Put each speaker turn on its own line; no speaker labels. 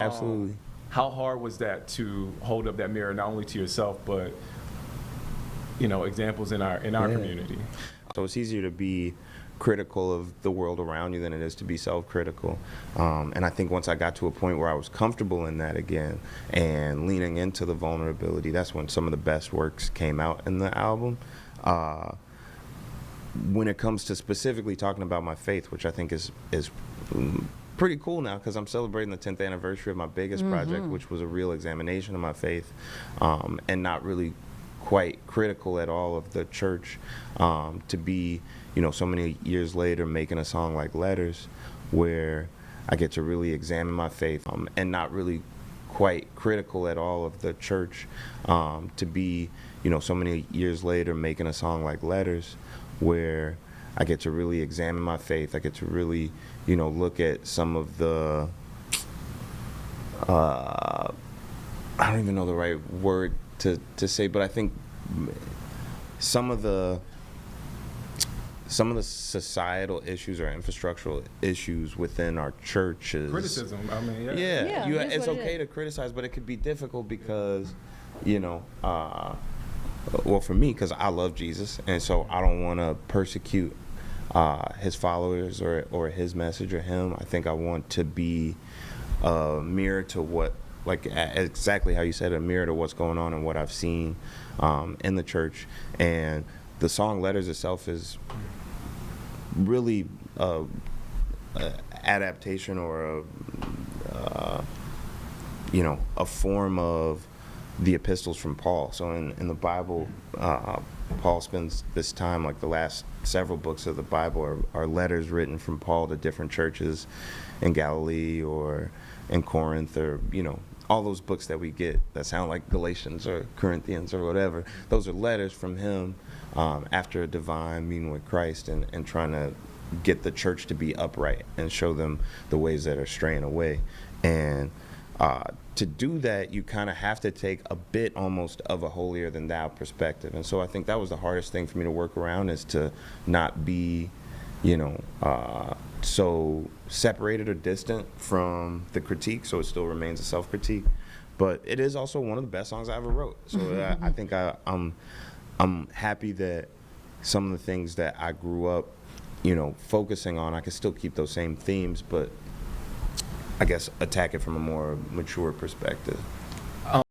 Absolutely.
How hard was that to hold up that mirror, not only to yourself, but examples in our community?
So it's easier to be critical of the world around you than it is to be self-critical. And I think once I got to a point where I was comfortable in that again and leaning into the vulnerability, that's when some of the best works came out in the album. When it comes to specifically talking about my faith, which I think is pretty cool now because I'm celebrating the 10th anniversary of my biggest project, which was a real examination of my faith, and not really quite critical at all of the church, to be, so many years later making a song like Letters where I get to really examine my faith, and not really quite critical at all of the church, to be, so many years later making a song like Letters where I get to really examine my faith. I get to really, look at some of the, I don't even know the right word to say, but I think some of the societal issues or infrastructural issues within our churches.
Criticism, I mean, yeah.
Yeah,
Yeah,
it's okay to criticize, but it could be difficult because, well, for me, because I love Jesus, and so I don't want to persecute his followers or his message or him. I think I want to be a mirror to what, like exactly how you said, a mirror to what's going on and what I've seen in the church. And the song Letters itself is really adaptation or a form of the epistles from Paul. So in the Bible, Paul spends this time, like the last several books of the Bible are letters written from Paul to different churches in Galilee or in Corinth, or all those books that we get that sound like Galatians or Corinthians or whatever. Those are letters from him after a divine meeting with Christ and trying to get the church to be upright and show them the ways that are straying away. And to do that, you kind of have to take a bit almost of a holier than thou perspective. And so I think that was the hardest thing for me to work around, is to not be, so separated or distant from the critique, so it still remains a self-critique. But it is also one of the best songs I ever wrote. So I think I'm happy that some of the things that I grew up, focusing on, I can still keep those same themes, but I guess attack it from a more mature perspective.